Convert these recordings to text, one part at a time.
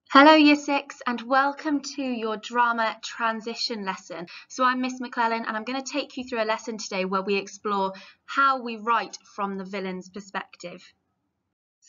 Hello Year 6 and welcome to your drama transition lesson. So I'm Miss McClellan and I'm going to take you through a lesson today where we explore how we write from the villain's perspective.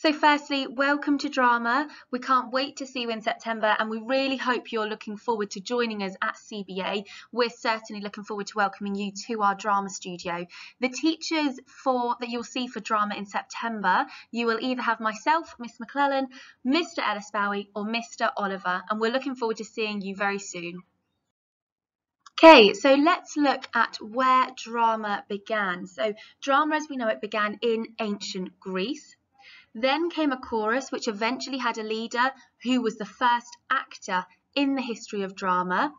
So firstly, welcome to drama. We can't wait to see you in September and we really hope you're looking forward to joining us at CBA. We're certainly looking forward to welcoming you to our drama studio. The teachers that you'll see for drama in September, you will either have myself, Miss McClellan, Mr. Ellis Bowie or Mr. Oliver, and we're looking forward to seeing you very soon. Okay, so let's look at where drama began. So drama as we know it began in ancient Greece. Then came a chorus, which eventually had a leader who was the first actor in the history of drama.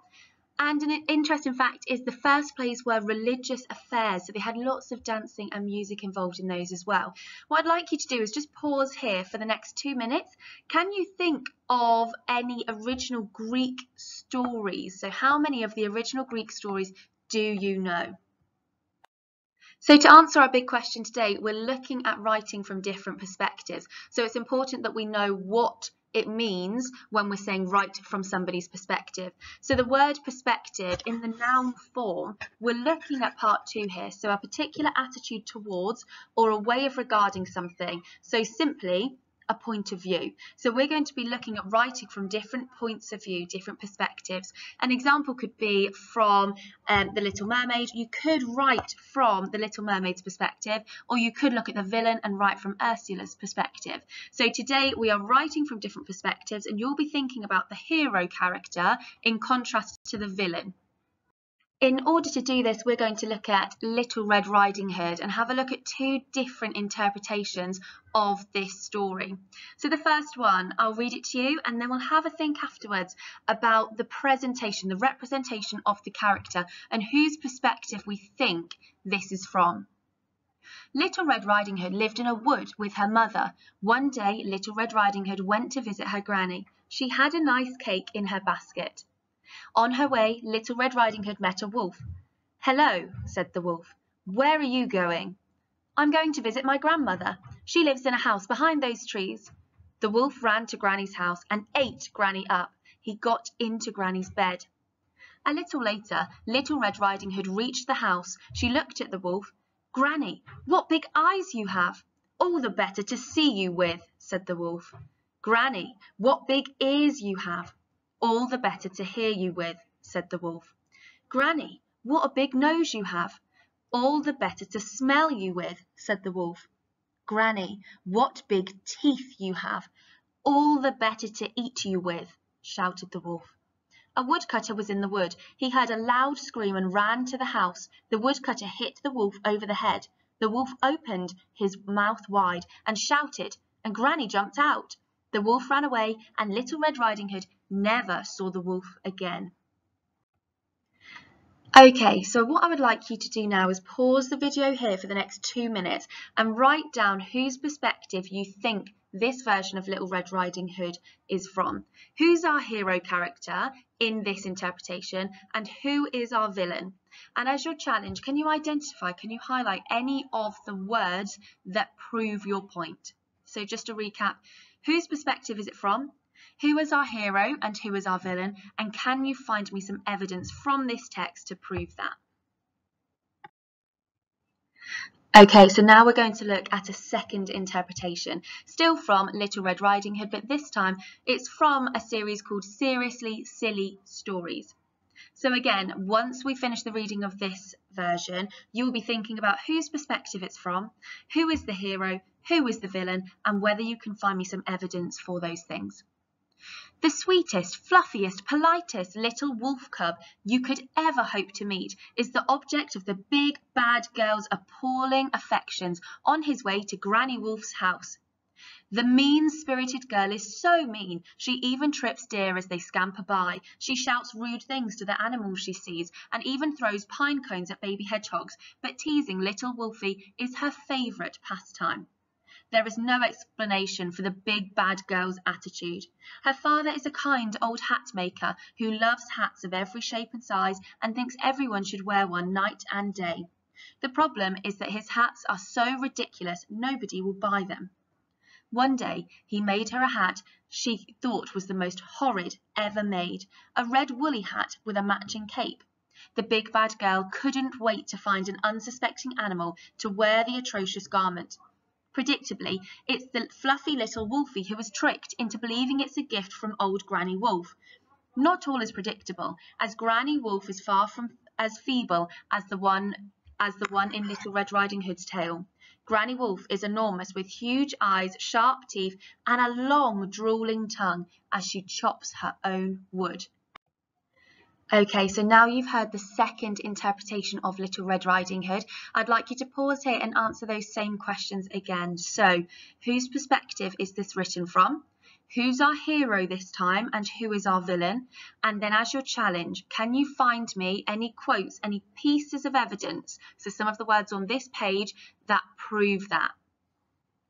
And an interesting fact is the first plays were religious affairs, so they had lots of dancing and music involved in those as well. What I'd like you to do is just pause here for the next 2 minutes. Can you think of any original Greek stories? So how many of the original Greek stories do you know? So to answer our big question today, we're looking at writing from different perspectives. So it's important that we know what it means when we're saying write from somebody's perspective. So the word perspective in the noun form, we're looking at part 2 here. So a particular attitude towards or a way of regarding something. So simply a point of view. So we're going to be looking at writing from different points of view, different perspectives. An example could be from The Little Mermaid. You could write from The Little Mermaid's perspective, or you could look at the villain and write from Ursula's perspective. So today we are writing from different perspectives and you'll be thinking about the hero character in contrast to the villain. In order to do this, we're going to look at Little Red Riding Hood and have a look at 2 different interpretations of this story. So the first one, I'll read it to you and then we'll have a think afterwards about the presentation, the representation of the character and whose perspective we think this is from. Little Red Riding Hood lived in a wood with her mother. One day, Little Red Riding Hood went to visit her granny. She had a nice cake in her basket. On her way, Little Red Riding Hood met a wolf. "Hello," said the wolf. "Where are you going?" "I'm going to visit my grandmother. She lives in a house behind those trees." The wolf ran to Granny's house and ate Granny up. He got into Granny's bed. A little later, Little Red Riding Hood reached the house. She looked at the wolf. "Granny, what big eyes you have!" "All the better to see you with," said the wolf. "Granny, what big ears you have!" "All the better to hear you with," said the wolf. "Granny, what a big nose you have!" "All the better to smell you with," said the wolf. "Granny, what big teeth you have!" "All the better to eat you with," shouted the wolf. A woodcutter was in the wood. He heard a loud scream and ran to the house. The woodcutter hit the wolf over the head. The wolf opened his mouth wide and shouted, and Granny jumped out. The wolf ran away, and Little Red Riding Hood never saw the wolf again. Okay, so what I would like you to do now is pause the video here for the next 2 minutes and write down whose perspective you think this version of Little Red Riding Hood is from. Who's our hero character in this interpretation and who is our villain? And as your challenge, can you highlight any of the words that prove your point? So just to recap, whose perspective is it from? Who is our hero and who is our villain? And can you find me some evidence from this text to prove that? Okay, so now we're going to look at a second interpretation, still from Little Red Riding Hood, but this time it's from a series called Seriously Silly Stories. So again, once we finish the reading of this version, you'll be thinking about whose perspective it's from, who is the hero, who is the villain, and whether you can find me some evidence for those things. The sweetest, fluffiest, politest little wolf cub you could ever hope to meet is the object of the big bad girl's appalling affections on his way to Granny Wolf's house. The mean-spirited girl is so mean, she even trips deer as they scamper by. She shouts rude things to the animals she sees and even throws pine cones at baby hedgehogs, but teasing little Wolfie is her favourite pastime. There is no explanation for the big bad girl's attitude. Her father is a kind old hat maker who loves hats of every shape and size and thinks everyone should wear one night and day. The problem is that his hats are so ridiculous nobody will buy them. One day he made her a hat she thought was the most horrid ever made, a red woolly hat with a matching cape. The big bad girl couldn't wait to find an unsuspecting animal to wear the atrocious garment. Predictably, it's the fluffy little wolfie who was tricked into believing it's a gift from old Granny Wolf. Not all is predictable, as Granny Wolf is far from as feeble as the one in Little Red Riding Hood's tale. Granny Wolf is enormous, with huge eyes, sharp teeth, and a long, drooling tongue as she chops her own wood. Okay, so now you've heard the second interpretation of Little Red Riding Hood. I'd like you to pause here and answer those same questions again. So, whose perspective is this written from? Who's our hero this time, and who is our villain? And then as your challenge, can you find me any quotes, any pieces of evidence, so some of the words on this page that prove that?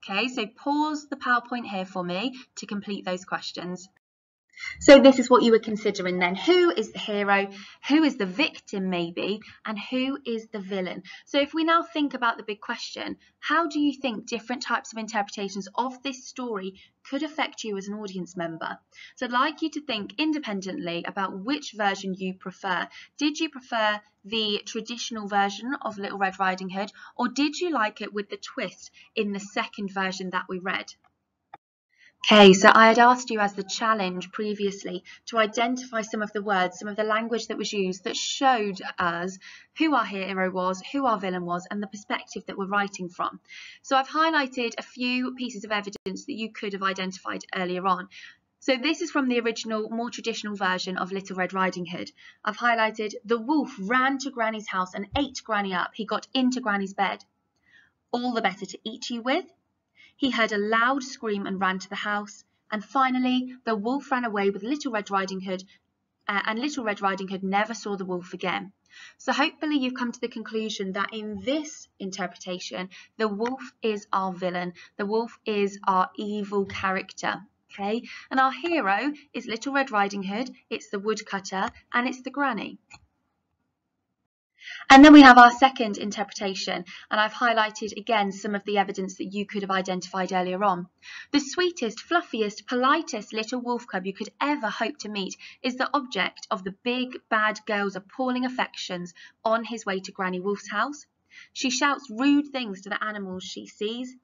Okay, so pause the PowerPoint here for me to complete those questions. So this is what you were considering then. Who is the hero? Who is the victim maybe? And who is the villain? So if we now think about the big question, how do you think different types of interpretations of this story could affect you as an audience member? So I'd like you to think independently about which version you prefer. Did you prefer the traditional version of Little Red Riding Hood, or did you like it with the twist in the second version that we read? Okay, so I had asked you as the challenge previously to identify some of the words, some of the language that was used that showed us who our hero was, who our villain was, and the perspective that we're writing from. So I've highlighted a few pieces of evidence that you could have identified earlier on. So this is from the original, more traditional version of Little Red Riding Hood. I've highlighted the wolf ran to Granny's house and ate Granny up. He got into Granny's bed. All the better to eat you with. He heard a loud scream and ran to the house. And finally, the wolf ran away with Little Red Riding Hood, and Little Red Riding Hood never saw the wolf again. So hopefully you've come to the conclusion that in this interpretation, the wolf is our villain. The wolf is our evil character. Okay, and our hero is Little Red Riding Hood, it's the woodcutter, and it's the granny. And then we have our second interpretation, and I've highlighted again some of the evidence that you could have identified earlier on. The sweetest, fluffiest, politest little wolf cub you could ever hope to meet is the object of the big bad girl's appalling affections on his way to Granny Wolf's house. She shouts rude things to the animals she sees.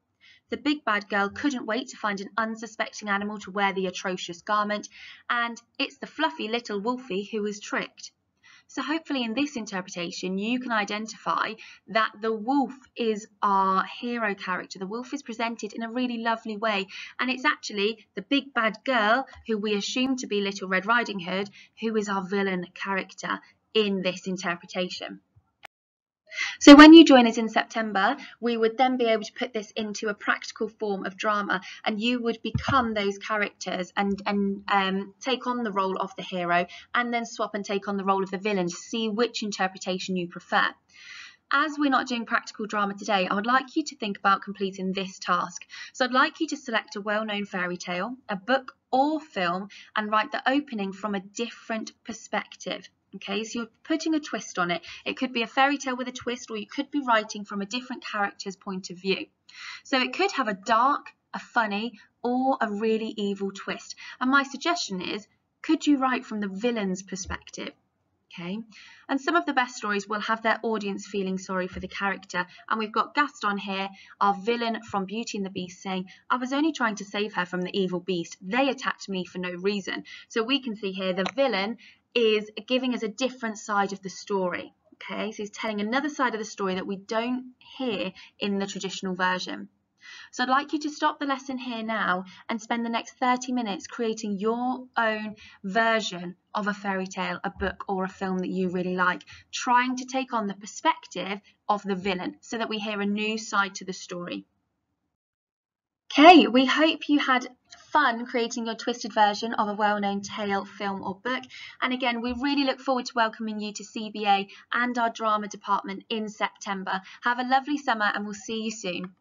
The big bad girl couldn't wait to find an unsuspecting animal to wear the atrocious garment, and it's the fluffy little wolfie who is tricked. So hopefully in this interpretation you can identify that the wolf is our hero character. The wolf is presented in a really lovely way, and it's actually the big bad girl, who we assume to be Little Red Riding Hood, who is our villain character in this interpretation. So when you join us in September, we would then be able to put this into a practical form of drama, and you would become those characters and take on the role of the hero, and then swap and take on the role of the villain to see which interpretation you prefer. As we're not doing practical drama today, I would like you to think about completing this task. So I'd like you to select a well-known fairy tale, a book or film, and write the opening from a different perspective. Okay, so you're putting a twist on it. It could be a fairy tale with a twist, or you could be writing from a different character's point of view. So it could have a dark, a funny, or a really evil twist. And my suggestion is, could you write from the villain's perspective? Okay, and some of the best stories will have their audience feeling sorry for the character, and we've got Gaston here, our villain from Beauty and the Beast, saying, I was only trying to save her from the evil beast. They attacked me for no reason. So we can see here the villain is giving us a different side of the story. Okay, so he's telling another side of the story that we don't hear in the traditional version. So I'd like you to stop the lesson here now and spend the next 30 minutes creating your own version of a fairy tale, a book or a film that you really like, trying to take on the perspective of the villain so that we hear a new side to the story. Okay, we hope you had fun creating your twisted version of a well-known tale, film or book. And again, we really look forward to welcoming you to CBA and our drama department in September. Have a lovely summer and we'll see you soon.